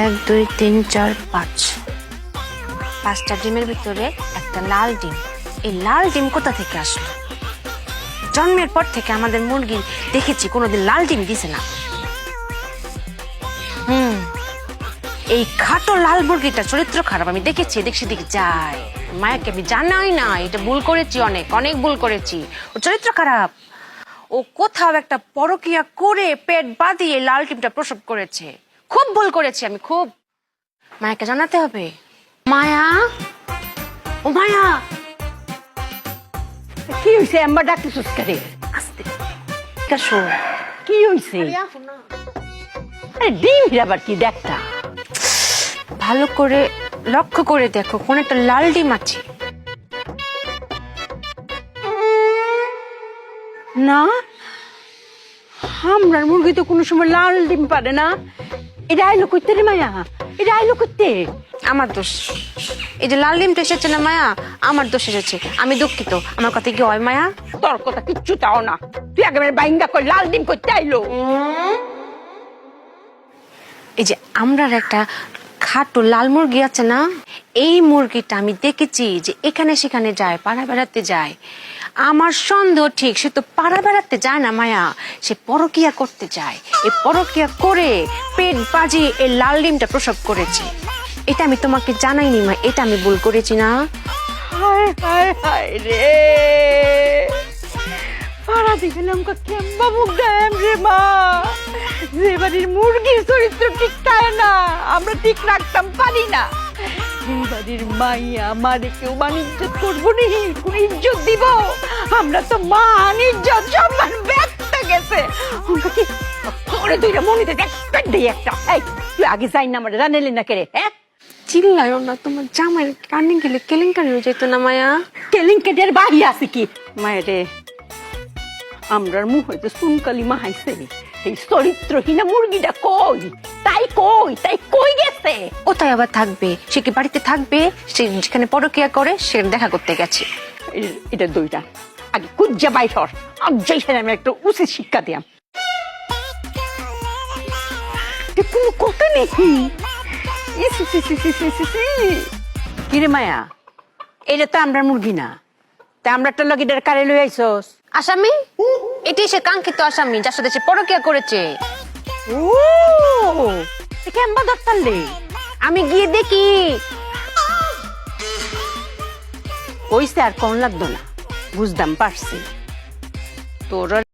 এক দুই তিন চার পাঁচ, পাঁচটা ডিমের ভিতরে একটা লাল ডিম। এই লাল ডিম কোথা থেকে আসলো? জন্মের পর থেকে আমাদের মুরগি দেখেছি কোনোদিন লাল ডিম দিছে না। এই খাটো লাল মুরগিটা চরিত্র খারাপ, আমি দেখেছি এদিক সেদিক যায়। মায়াকে আমি জানাই না, এটা ভুল করেছি, অনেক অনেক ভুল করেছি। ও চরিত্র খারাপ। ও কোথাও একটা পরকিয়া করে পেট বাঁধিয়ে লাল ডিমটা প্রসব করেছে। খুব ভুল করেছি আমি, খুব। মায়াকে জানাতে হবে। মায়া, ও মায়া, কি হইছে? আম্মা ডাকতেছিস করে? আস্তে কাশো। কি হইছে? আরে ডিম আবার কি দেখতা? ভালো করে লক্ষ্য করে দেখো, কোন একটা লাল ডিম আছে। না, আমরার মুরগি তো কোনো সময় লাল ডিম পারে না। এটা আইলো করতে রে মায়া, এটা আইলো করতে। আমার দোষ। এই যে লাল ডিমটা এসেছে না মায়া, আমার দোষ এসেছে। আমি দুঃখিত। আমার কথা কি হয় মায়া? তোর কথা কিচ্ছু তাও না। তুই একেবারে বাইঙ্গা করে লাল ডিম করতে আইলো। এই যে আমরার একটা খাটো লাল মুরগি আছে না, এই মুরগিটা আমি দেখেছি যে এখানে সেখানে যায়, পাড়া বেড়াতে যায়। আমার সন্দেহ ঠিক, সে তো পাড়া বেড়াতে যায় না মায়া, সে পরকিয়া করতে যায়। এই পরকিয়া করে পেট বাজিয়ে এই লাল ডিমটা প্রসব করেছে। এটা আমি তোমাকে জানাইনি মা, এটা আমি ভুল করেছি না? হায় হায় হায় রে, পাড়া দিলাম কেম্বা মুখ দেম রে মা। যে বাড়ির মুরগির চরিত্র ঠিক থাকে না, আমরা ঠিক রাখতাম পারি না। এই বাড়ির মাইয়া মারে কেউ মান ইজ্জত করবো নি, কোন ইজ্জত দিব? আমরা তো মান ইজ্জত সম্মান ব্যর্থ গেছে। আমরা কি করে দুইটা মনিতে একটা দিই একটা। এই তুই আগে যাই না, আমার রানেলি না কেরে? হ্যাঁ, চিল্লায়ও না, তোমার জামাই কানে গেলে কেলেঙ্কারি হয়ে যেত না মায়া? কেলেঙ্কারির বাহি আছে কি মায়েরে? আমরার মুখ হইতে সুনকালি মাহাইছে। এই চরিত্রহীনা মুরগিটা কই? তাই কই গেছে? ও তাই আবার থাকবে? সে কি বাড়িতে থাকবে? সে যেখানে পরকিয়া করে সে দেখা করতে গেছে। এটা দুইটা আগে কুজ্জা বাইর, আর যেখানে আমি একটা উচিত শিক্ষা দিয়াম। কোনো কথা নেই। কিরে মায়া, এটা তো আমরার মুরগি না। তা আমরা একটা লগিটার কারে লই আইছস? আসামি? এটাই সে কাঙ্ক্ষিত আসামি, যার সাথে সে পরকিয়া করেছে। ও কেমবা দত্তালে? আমি গিয়ে দেখি। কইছে আর কোন লাগতো না, বুঝদাম পারছি তোর